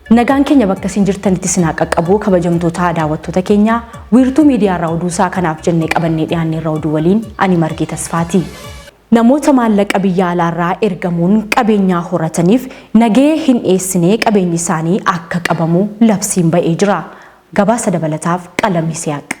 Nagaan keenya bakka isin jirtanitti sinaa qaqqabu kabajamtoota daawwattoota keenya wiirtuu miidiyaa irraa oduusaa kanaaf jennee qabannee dhiyaanne irraa oduu waliin ani Margee Tasfaati. Namoota maallaqa biyya alaarraa ergamuun qabeenyaa horataniif nagee hin dhiyeessine qabeenyi isaanii akka qabamu labsiin ba'ee jira. Gabaasa dabalataaf Qalamii Siyaaq.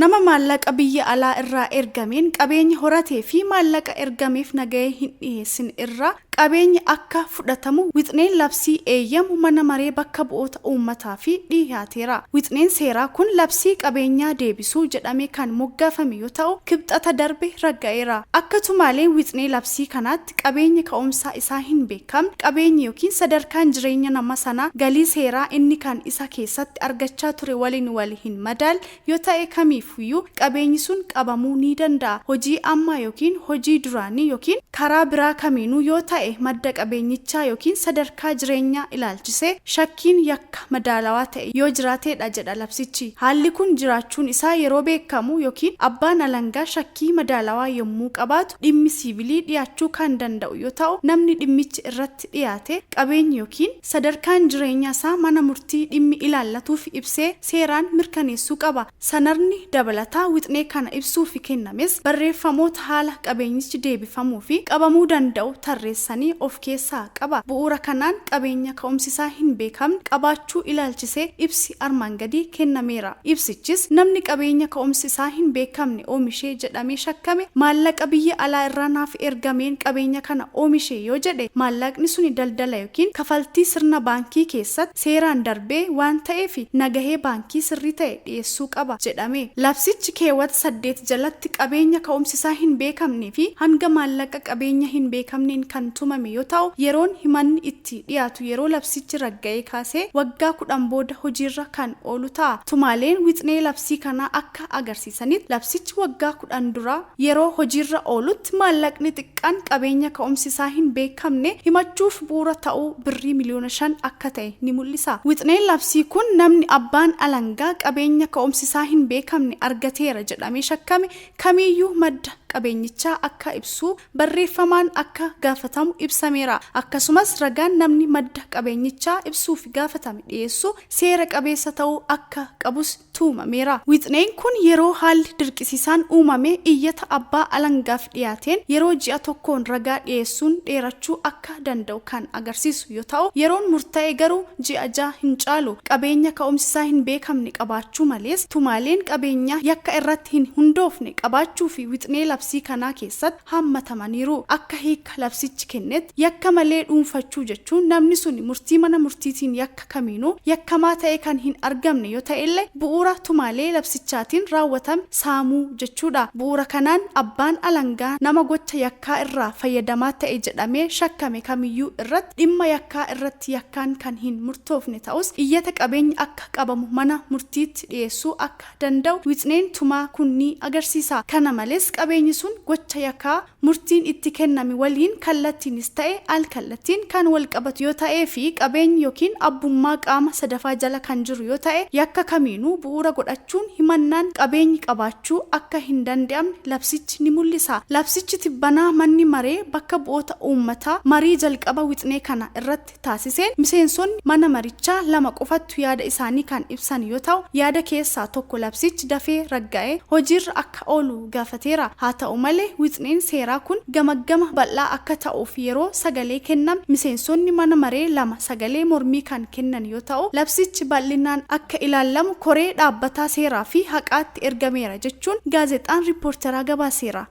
Nama maallaqa biyya alaa irraa ergameen qabeenya horatee fi maallaqa ergameef nagahee hin dhiyeessin irraa qabeenya akka fudhatamu wixneen labsii eeyyamu mana maree bakka bu'oota uummataa fi dhiyaateera. Wixneen seeraa kun labsii qabeenyaa deebisuu jedhamee kan moggaafame yoo ta'u kibxata darbe ragga'eera. Akkasumallee wixnee labsii kanaatti qabeenya ka'umsaa isaa hin beekamne qabeenya yookiin sadarkaan jireenya nama sanaa galii seeraa inni kan isa keessatti argachaa ture waliin wal hin madaal yoo ta'e kamiifuyyuu qabeenyi sun qabamuu ni danda'a. Hojii ammaa yookiin hojii duraanii yookiin karaa biraa kamiinuu yoo ta'e madda qabeenyichaa yookiin sadarkaa jireenyaa ilaalchisee shakkiin yakka madaalawaa ta'e yoo jiraateedha jedha labsichi. Haalli kun jiraachuun isaa yeroo beekamu yookiin abbaan alangaa shakkii madaalawaa yommuu qabaatu dhimmi siivilii dhiyaachuu kan danda'u yoo ta'u namni dhimmichi irratti dhiyaate qabeenyi yookiin sadarkaan jireenyaa isaa mana murtii dhimmi ilaallatuuf ibsee seeraan mirkaneessuu qaba. Sanarni dabalataa wixnee kana ibsuuf kennames barreeffamoota haala qabeenyichi deebifamuu fi qabamuu danda'u tarreessanii of keessaa qaba. Bu'uura kanaan qabeenya ka'umsisaa hin beekamne qabaachuu ilaalchisee ibsi armaan gadii kennameera. Ibsichis namni qabeenya ka'umsisaa hin beekamne oomishee jedhamee shakkame maallaqa biyya alaa irraa naaf ergameen qabeenya kana oomishee yoo jedhe maallaqni suni daldala yookiin kafaltii sirna baankii keessatti seeraan darbee waan ta'eef nagahee baankii sirrii ta'e dhiyeessuu qaba jedhame. Labsichi keewwata 8 jalatti qabeenya ka'umsisaa hin beekamnee fi hanga maallaqa qabeenya hin beekamneen kan tumame yoo ta'u yeroon himanni itti dhiyaatu yeroo labsichi ragga'ee kaasee waggaa 10 booda hojiirra kan oolu ta'a. Tumaaleen wixnee labsii kanaa akka agarsiisanitti labsichi waggaa 10 dura yeroo hojiirra oolutti maallaqni xiqqaan qabeenya ka'umsisaa hin beekamne himachuuf bu'uura ta'uu birrii miliyoona 5 akka ta'e ni mul'isa. Wixneen labsii kun namni abbaan alangaa qabeenya ka'umsisaa hin beekamne argateera jedhamee shakkame kamiyyuu madda qabeenyichaa akka ibsu barreeffamaan akka gaafatamu ibsameera. Akkasumas ragaan namni madda qabeenyichaa ibsuuf gaafatame dhiyeessu seera qabeessa ta'uu akka qabus tuumameera. Wixneen kun yeroo haalli dirqisiisaan uumame iyyata abbaa alangaaf dhiyaateen yeroo ji'a tokkoon ragaa dhiyeessuun dheerachuu akka danda'u kan agarsiisu yoo ta'u yeroon murtaa'e garuu ji'a 6 hin caalu. Qabeenya ka'umsisaa hin beekamne qabaachuu malees tumaaleen qabeenyaa yakka irratti hin hundoofne qabaachuu fi wixnee labsii kanaa keessatti hammatamaniiru. Akka hiika labsichi kennetti yakka malee dhuunfachuu jechuun namni sun murtii mana murtiitiin yakka kamiinuu yakkamaa ta'e kan hin argamne yoo ta'e illee bu'uura tumaalee labsichaatiin raawwatame saamuu jechuudha. Bu'uura kanaan abbaan alangaa nama gocha yakkaa irraa fayyadamaa ta'e jedhamee shakkame kamiyyuu irratti dhimma yakkaa irratti yakkaan kan hin murtoofne ta'us iyyata qabeenya akka qabamu mana murtiitti dhiyeessuu akka danda'u wixneen tumaa kun ni agarsiisa. Kana malees qabeenyi sun gocha yakkaa murtiin itti kenname waliin kallattiinis ta'e al kallattiin kan wal qabatu yoo ta'ee fi qabeenyi yookiin abbummaa qaama sadaffaa jala kan jiru yoo ta'e yakka kamiinuu bu'uura godhachuun himannaan qabeenyi qabaachuu akka hin danda'amne labsichi ni mul'isa. Labsichi tibbanaa manni maree bakka bu'oota uummataa marii jalqaba wixnee kana irratti taasiseen miseensonni mana marichaa 2 qofattu yaada isaanii kan ibsan yoo ta'u yaada keessaa tokko labsichi dafee ragga'ee hojiirra akka oolu gaafateera. Haa ta'u malee wixneen seeraa kun gamaggama bal'aa akka ta'uuf yeroo sagalee kenname miseensonni mana maree 2 sagalee mormii kan kennan yoo ta'u labsichi bal'inaan akka ilaalamu koree dhaabbataa seeraa fi haqaatti ergameera jechuun gaazexaan riippoorteraa gabaaseera.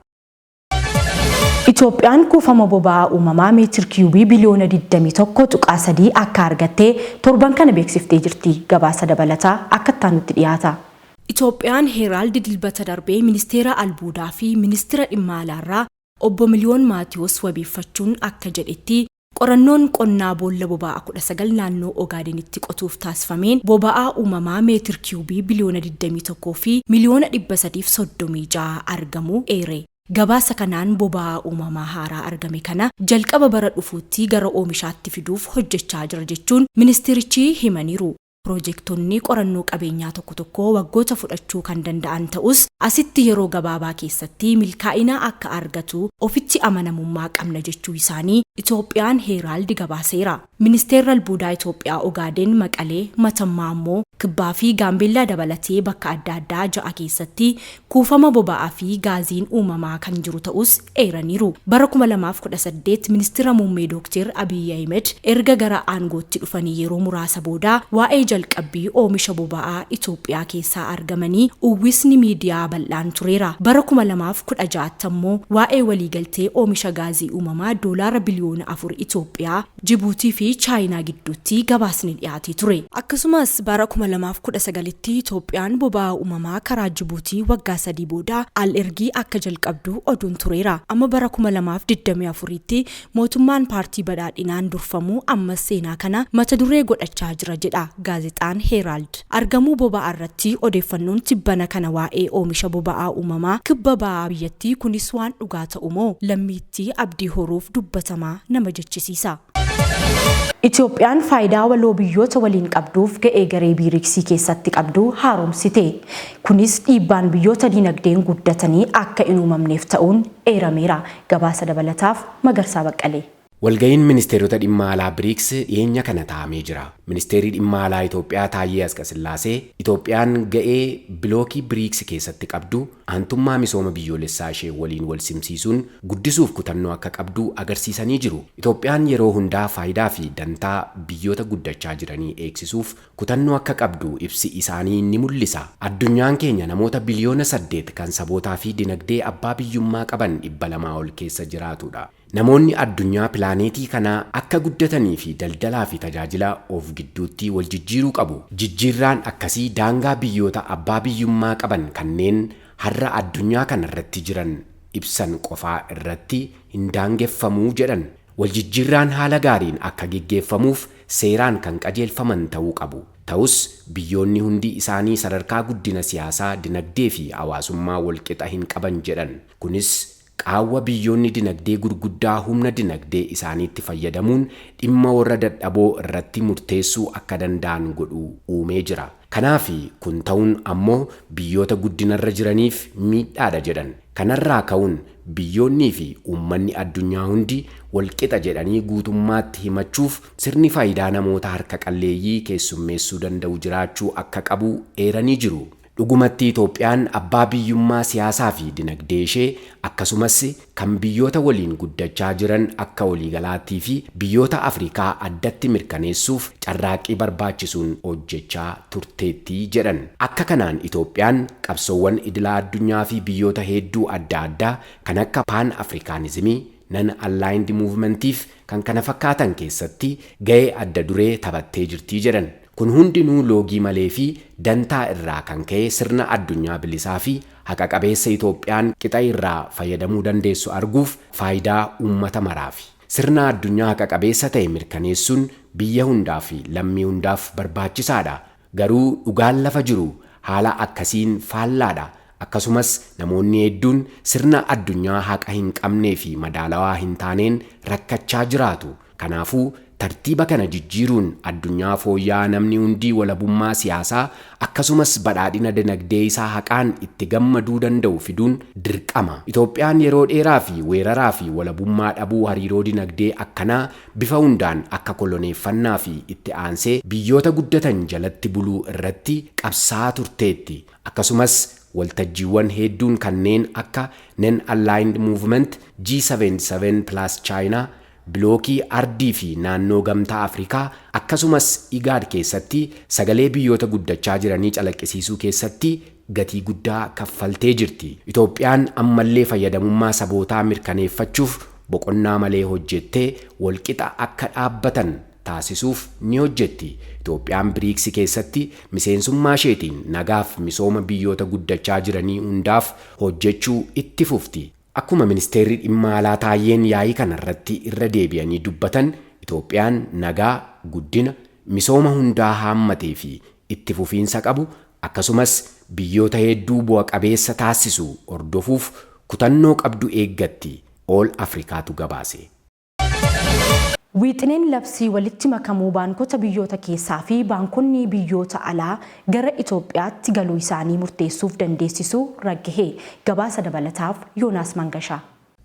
Itoophiyaan kuufama boba'aa uumamaa meetir kiiyubii biliyoona 21.3 akka argattee torban kana beeksiftee jirti. Gabaasa dabalataa akka itti dhiyaata. Itoophiyaan Heeraald dilbata darbee ministeera albuudaa fi ministeera dhimma alaarraa obbo Miliyoon Maatiyos wabeeffachuun akka jedhetti qorannoon qonnaa boolla boba'aa 19 naannoo Ogaadenitti qotuuf taasifameen boba'aa uumamaa meetir kiiyubii biliyoona 21 fi miliyoona 336 argamu eere. Gabaasa kanaan boba'aa uumamaa haaraa argame kana jalqaba bara dhufuutti gara oomishaatti fiduuf hojjechaa jira jechuun ministeerichi himaniiru. Piroojektonni qorannoo qabeenyaa tokko tokko waggoota fudhachuu kan danda'an ta'us asitti yeroo gabaabaa keessatti milkaa'ina akka argatu ofitti amanamummaa qabna jechuu isaanii Itoophiyaan Heeraald gabaaseera. Ministeerri albuudaa Itoophiyaa Ogaaden Maqalee Matammaa immoo Kibbaa fi Gaambeellaa dabalatee bakka adda addaa 6 keessatti kuufama boba'aa fi gaaziin uumamaa kan jiru ta'us eeraniiru. Bara 2018 ministeera muummee Dr. Abiy Ahmed erga gara aangootti dhufanii yeroo muraasa booda waa'ee jalqabbii oomisha boba'aa Itoophiyaa keessaa argamanii uwwisni miidiyaa bal'aan tureera. Bara 2016 immoo waa'ee waliigaltee oomisha gaazii uumamaa $4 biliyoona Itoophiyaa, Jibuutii fi Chaayinaa gidduutti gabaasni dhiyaatee ture. Akkasumas bara 2019tti Itoophiyaan boba'aa uumamaa karaa Jibuutii waggaa 3 booda al ergii akka jalqabdu oduun tureera. Amma bara 2024tti mootummaan paartii badhaadhinaan durfamu ammas seenaa kana mata duree godhachaa jira jedha gaazexaan Heeraald. Argamuu boba'aa irratti odeeffannoon tibbana kana waa'ee oomisha boba'aa uumamaa kibba ba'aa biyyattii kunis waan dhugaa ta'u moo lammiitti abdii horuuf dubbatamaa nama jechisiisa. Itoophiyaan faayidaa waloo biyyoota waliin qabduuf ga'ee garee BRICS keessatti qabdu haaromsite. Kunis dhiibbaan biyyoota dinagdeen guddatanii akka hin uumamneef ta'uun eerameera. Gabaasa dabalataaf Magarsaa Baqqalee. Walga'iin ministeerota dhimma alaa BRICS dhiyeenya kana taa'amee jira. Ministeerri dhimma alaa Itoophiyaa Taayyee Asqasillaasee Itoophiyaan ga'ee bilookii BRICS keessatti qabdu aantummaa misooma biyyoolessaa ishee waliin wal simsiisuun guddisuuf kutannoo akka qabdu agarsiisanii jiru. Itoophiyaan yeroo hundaa faayidaa fi dantaa biyyoota guddachaa jiranii eegsisuuf kutannoo akka qabdu ibsi isaanii ni mul'isa. Addunyaan keenya namoota biliyoona 8 kan sabootaa fi dinagdee abbaa biyyummaa qaban 200 ol keessa jiraatudha. Namoonni addunyaa pilaaneetii kanaa akka guddatanii fi daldalaa fi tajaajila of gidduutti wal jijjiiruu qabu. Jijjiirraan akkasii daangaa biyyoota abbaa biyyummaa qaban kanneen har'a addunyaa kana irratti jiran ibsan qofaa irratti hin daangeffamuu jedhan. Wal jijjiirraan haala gaariin akka geggeeffamuuf seeraan kan qajeelfaman ta'uu qabu. Ta'us biyyoonni hundi isaanii sadarkaa guddina siyaasaa, dinagdee fi hawaasummaa wal qixa hin qaban jedhan. Kunis qaawwa biyyoonni dinagdee gurguddaa humna dinagdee isaaniitti fayyadamuun dhimma warra dadhaboo irratti murteessuu akka danda'an godhu uumee jira. Kanaaf kun ta'uun ammoo biyyoota guddinarra jiraniif miidhaadha jedhan. Kanarraa ka'uun biyyoonnii fi uummanni addunyaa hundi walqixa jedhanii guutummaatti himachuuf sirni faayidaa namoota harka qalleeyyii keessummeessuu danda'u jiraachuu akka qabu eeranii jiru. Dhugumatti Itoophiyaan abbaa biyyummaa siyaasaa fi dinagdee ishee akkasumas kan biyyoota waliin guddachaa jiran akka waliigalaattii fi biyyoota Afrikaa addatti mirkaneessuuf carraaqqii barbaachisuun hojjechaa turteetti jedhan. Akka kanaan Itoophiyaan qabsoowwan idilaa addunyaa fi biyyoota hedduu adda addaa kan akka Pan Afrikaanizimii, Nan Aligned Movement'iif kan kana fakkaatan keessatti ga'ee adda duree taphattee jirti jedhan. Kun hundinuu loogii malee fi dantaa irraa kan ka'e sirna addunyaa bilisaa fi haqa qabeessa Itoophiyaan qixa irraa fayyadamuu dandeessu arguuf faayidaa uummata maraafi. Sirna addunyaa haqa qabeessa ta'e mirkaneessuun biyya hundaa fi lammii hundaaf barbaachisaadha. Garuu dhugaan lafa jiru haala akkasiin faallaadha. Akkasumas namoonni hedduun sirna addunyaa haqa hin qabnee fi madaalawaa hin taaneen rakkachaa jiraatu. Kanaafuu tartiiba kana jijjiiruun addunyaa fooyya'aa namni hundii walabummaa siyaasaa akkasumas badhaadhina dinagdee isaa haqaan itti gammaduu danda'u fiduun dirqama. Itoophiyaan yeroo dheeraa fi weeraraa fi walabummaa dhabuu hariiroo dinagdee akkanaa bifa hundaan akka koloneeffannaa fi itti aansee biyyoota guddatan jalatti buluu irratti qabsaa'aa turteetti. Akkasumas waltajjiiwwan hedduun kanneen akka Non Aligned Movement, G77 plus China, bilookii ardii fi naannoo gamtaa Afrikaa akkasumas IGAD keessatti sagalee biyyoota guddachaa jiranii calaqqisiisuu keessatti gatii guddaa kaffaltee jirti. Itoophiyaan ammallee fayyadamummaa sabootaa mirkaneeffachuuf boqonnaa malee hojjettee walqixa akka dhaabbatan taasisuuf ni hojjetti. Itoophiyaan BRICS keessatti miseensummaa isheetiin nagaaf misooma biyyoota guddachaa jiranii hundaaf hojjechuu itti fufti. Akkuma ministeerri dhimma alaa Taayyeen yaa'ii kanarratti irra deebi'anii dubbatan Itoophiyaan nagaa, guddina, misooma hundaa haammatee fi itti fufiinsa qabu akkasumas biyyoota hedduu bu'a qabeessa taasisu hordofuuf kutannoo qabdu eeggatti. All Afrikaatu gabaase. Wiixineen labsii walitti makamuu baankota biyyoota keessaa fi baankonni biyyoota alaa gara Itoophiyaatti galuu isaanii murteessuuf dandeessisuu raggahee gabaasa dabalataaf Yoonaas Mangashaa.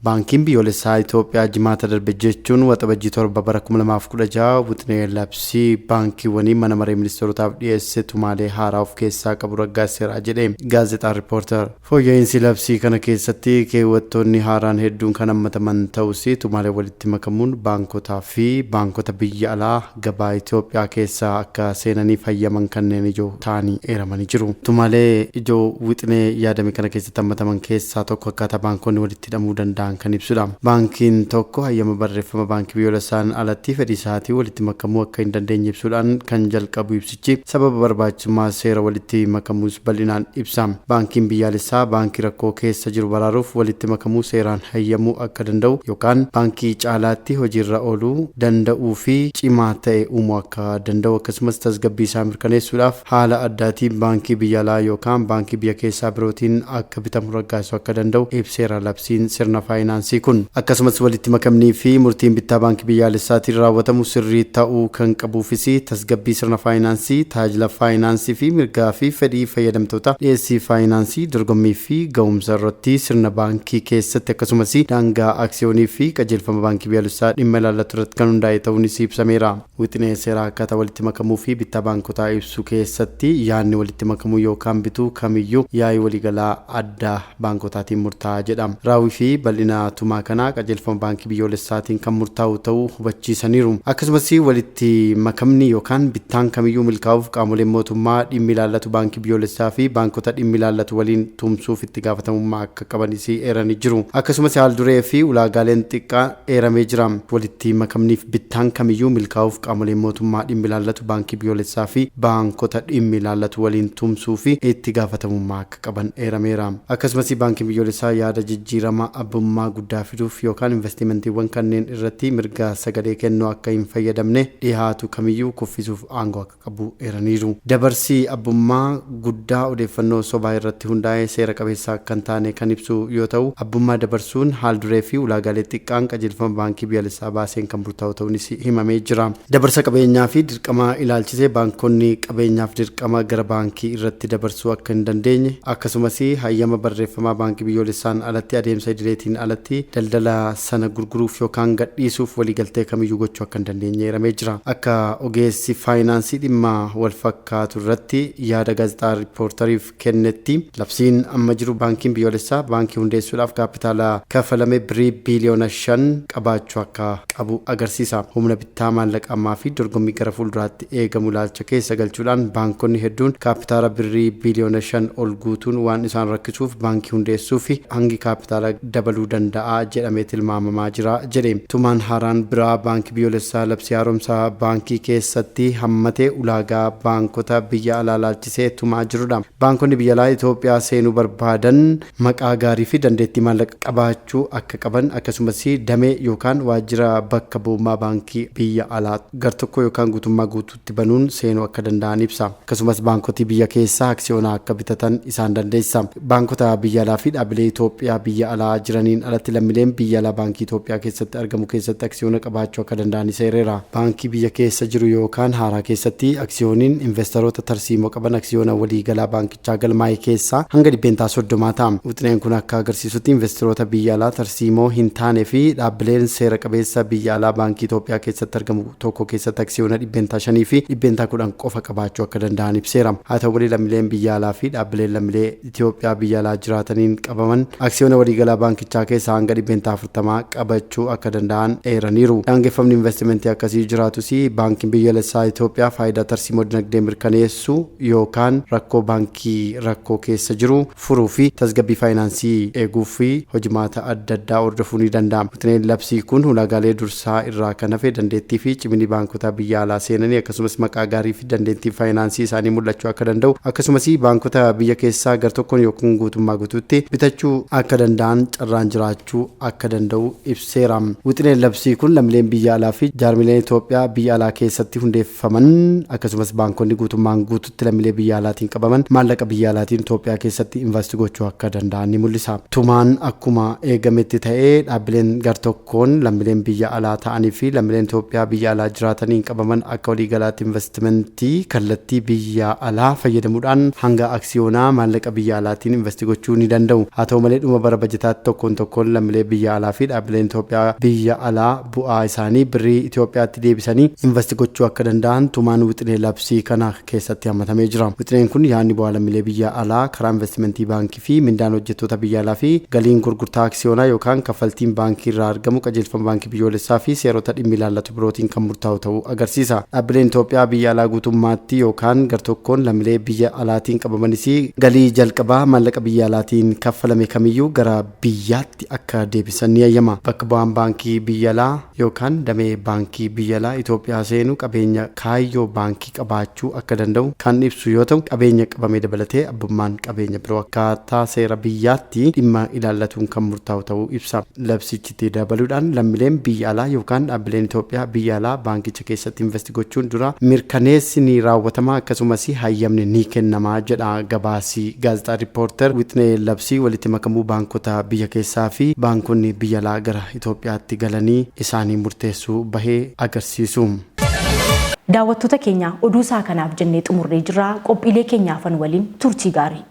Baankiin biyyoolessaa Itoophiyaa jimaata darbe jechuun waxabajjii 7 bara 2016 wixinee labsii baankiiwwanii mana maree ministeerotaaf dhiyeesse tumaalee haaraa of keessaa qabu raggaaseera jedhe gaazexaan Riippoortar. Fooyya'insi labsii kana keessatti keewwattoonni haaraan hedduun kan hammataman ta'us tumaalee walitti makamuun baankotaa fi baankota biyya alaa gabaa Itoophiyaa keessaa akka seenanii fayyaman kanneen ijoo ta'anii eeramanii jiru. Tumaalee ijoo wixinee yaadame kana keessatti hammataman keessaa tokko akkaataa baankonni walitti hidhamuu danda'an kan ibsudha. Baankiin tokko hayyama barreeffama baankii biyyoolessaan alatti fedhii isaatii walitti makamuu akka hin dandeenye ibsuudhaan kan jalqabu ibsichi sababa barbaachisummaa seera walitti makamuus bal'inaan ibsa. Baankiin biyyaalessaa baankii rakkoo keessa jiru baraaruuf walitti makamuu seeraan hayyamuu akka danda'u yookaan baankii caalaatti hojiirra ooluu danda'uu fi cimaa ta'e uumuu akka danda'u akkasumas tasgabbii isaa mirkaneessuudhaaf haala addaatiin baankii biyya alaa yookaan baankii biyya keessaa birootiin akka bitamu raggaasuu akka danda'u ibseera labsiin sirna faayinaansii kun. Akkasumas walitti makamnii fi murtiin bittaa baankii biyyaalessaatiin raawwatamu sirrii ta'uu kan qabuufis tasgabbii sirna faayinaansii, tajaajila faayinaansii fi mirgaa fi fedhii fayyadamtoota dhiyeessii faayinaansii dorgommii fi ga'umsa irratti sirna baankii keessatti akkasumas daangaa aksiyoonii fi qajeelfama baankii biyyaalessaa dhimma ilaallatu irratti kan hundaa'e ta'uunis ibsameera. Wixinee seeraa akkaataa walitti makamuu fi bittaa baankotaa ibsu keessatti yaadni walitti makamuu yookaan bituu kamiyyuu yaa'ii waliigalaa addaa baankotaatiin murtaa'a jedha. Raawwii fi bal'ina tumaa kanaa qajeelfama baankii biyyoolessaatiin kan murtaa'u ta'uu hubachiisaniiru. Akkasumas walitti makamni yookaan bittaan kamiyyuu milkaa'uuf qaamoleen mootummaa dhimmi ilaallatu baankii biyyoolessaa fi baankota dhimmi ilaallatu waliin tumsuuf itti gaafatamummaa akka qabanis eeranii jiru. Akkasumas haalduree fi ulaagaaleen xiqqaa eeramee jira. Walitti makamniif bittaan kamiyyuu milkaa'uuf qaamoleen mootummaa dhimmi ilaallatu baankii biyyoolessaa fi baankota dhimmi ilaallatu waliin tumsuu fi itti gaafatamummaa akka qaban eerameera. Akkasumas baankiin biyyoolessaa yaada jijjiirama abbummaa guddaa fiduuf yookaan investimentiiwwan kanneen irratti mirga sagalee kennuu akka hin fayyadamne dhihaatu kamiyyuu kuffisuuf aangoo akka qabu eeraniiru. Dabarsii abbummaa guddaa odeeffannoo sobaa irratti hundaa'ee seera qabeessa akka hin taane kan ibsu yoo ta'u, abbummaa dabarsuun haalduree fi ulaagaalee xiqqaan qajeelfama baankii biyyaalessaa baaseen kan murtaa'u ta'uunis himamee jira. Dabarsa qabeenyaa fi dirqama ilaalchisee baankonni qabeenyaaf dirqama gara baankii irratti dabarsuu akka hin dandeenye akkasumas hayyama barreeffamaa baankii biyyoolessaan alatti adeemsa idileetiin alatti daldala sana gurguruuf yookaan gadhiisuuf waliigaltee kamiyyuu gochuu akka hin dandeenye eeramee jira. Akka ogeessi faayinaansii dhimma wal fakkaatu irratti yaada gaazexaa Riippoortariif kennetti labsiin amma jiru baankiin biyyoolessaa baankii hundeessuudhaaf kaapitaala kafalame birrii biiliyoona 5 qabaachuu akka qabu agarsiisa. Humna bittaa maallaqa ammaa fi dorgommii gara fuulduraatti eegamu ilaalcha keessa galchuudhaan baankonni hedduun kaapitaala birrii biiliyoona 5 ol guutuun waan isaan rakkisuuf baankii hundeessuu fi hangi kaapitaala dabaluu danda'a jedhamee tilmaamamaa jira jedhe. Tumaan haaraan biraa baankii biyyoolessaa labsii haaromsaa baankii keessatti hammatee ulaagaa baankota biyya alaa ilaalchisee tumaa jirudha. Baankonni biyya alaa Itoophiyaa seenuu barbaadan maqaa gaarii fi dandeettii maallaqa qabaachuu akka qaban akkasumas damee yookaan waajjira bakka bu'ummaa baankii biyya alaa gartokko yookaan guutummaa guutuutti banuun seenuu akka danda'an ibsa. Akkasumas baankoti biyya keessaa aksiyoonaa akka bitatan isaan dandeessa. Baankota biyya alaa fi dhaabbilee Itoophiyaa biyya alaa jiraniin alatti lammiileen biyya alaa baankii Itoophiyaa keessatti argamu keessatti aksiyoona qabaachuu akka danda'an seereera. Baankii biyya keessa jiru yookaan haaraa keessatti aksiyooniin investoroota tarsiimoo qaban aksiyoona waliigalaa baankichaa galmaa'e keessaa hanga 30% ta'a. Wixineen kun akka agarsiisutti investoroota biyya alaa tarsiimoo hin taanee fi dhaabbileen seera qabeessa biyya alaa baankii Itoophiyaa keessatti argamu tokko keessatti aksiyoona 5% fi 10% qofa qabaachuu akka danda'an ibseera. Haa ta'u malee lammiileen biyya alaa fi dhaabbileen lammiilee Itoophiyaa biyya alaa jiraataniin qabaman aksiyoona waliigalaa baankichaa keessaa hanga 40% qabachuu akka danda'an eeraniiru. Daangeffamni investimentii akkasii jiraatus baankiin biyyaalessaa Itoophiyaa faayidaa tarsiimoo dinagdee mirkaneessuu yookaan rakkoo baankii rakkoo keessa jiru furuu fi tasgabbii faayinaansii eeguu fi hojimaata adda addaa hordofuu ni danda'a. Wixineen labsii kun ulaagaalee dursaa irraa kan hafe dandeettii fi cimina baankota biyya alaa seenanii akkasumas maqaa gaarii fi dandeettii faayinaansii isaanii mul'achuu akka danda'u akkasumas baankota biyya keessaa gar tokkoon yookiin guutummaa guutuutti bitachuu akka danda'an carraan jiraachuu akka danda'u ibseera. Wixineen labsii kun lammiileen biyya alaa fi jaarmileen Itoophiyaa biyya alaa keessatti hundeeffaman akkasumas baankonni guutummaan guututti lammiilee biyya alaatiin qabaman maallaqa biyya alaatiin Itoophiyaa keessatti investi gochuu akka danda'an ni mul'isa. Tumaan akkuma eegametti ta'ee dhaabbileen gartokkoon lammiileen biyya alaa ta'anii fi lammiileen Itoophiyaa biyya alaa jiraataniin qabaman akka waliigalaatti investimentii kallattii biyya alaa fayyadamuudhaan hanga aksiyoonaa maallaqa biyya alaatiin investi gochuu ni danda'u. Haa ta'u malee dhuma bara bajetaatti tokkoon lammiilee biyya alaa fi dhaabbileen Itoophiyaa biyya alaa bu'aa isaanii birrii Itoophiyaatti deebisanii investi gochuu akka danda'an tumaan wixinee labsii kana keessatti hammatamee jira. Wixineen kun yaadni bu'aa lammiilee biyya alaa karaa investimentii baankii fi mindaan hojjettoota biyya alaa fi galiin gurgurtaa aksiyoonaa yookaan kaffaltiin baankii irraa argamu qajeelfama baankii biyyoolessaa fi seerota dhimmi ilaallatu birootiin kan murtaa'u ta'uu agarsiisa. Dhaabbileen Itoophiyaa biyya alaa guutummaatti yookaan gartokkoon lammiilee biyya alaatiin qabamanis galii jalqabaa maallaqa biyya alaatiin kaffalame kamiyyuu gara biyyaatti akka deebisan ni eeyyama. Bakka bu'aan baankii biyya alaa yookaan damee baankii biyya alaa Itoophiyaa seenu qabeenya kaayyoo baankii qabaachuu akka danda'u kan ibsu yoo ta'u qabeenya qabame dabalatee abbummaan qabeenya biroo akkaataa seera biyyaatti dhimma ilaallatuun kan murtaa'u ta'uu ibsa. Labsichitti dabaluudhaan lammiileen biyya alaa yookaan dhaabbileen Itoophiyaa biyya alaa baankicha keessatti investi gochuun dura mirkaneessi ni raawwatama akkasumas hayyamni ni kennama jedha gabaasii gaazexaa riippoorter. Wixinee labsii walitti makamuu baankota biyya keessaa fi baankonni biyya alaa gara Itoophiyaatti galanii isaanii murteessuu bahee agarsiisu. Daawwattoota keenya oduu isaa kanaaf jennee xumurree jirra. Qophiilee keenyaafan waliin turtii gaarii.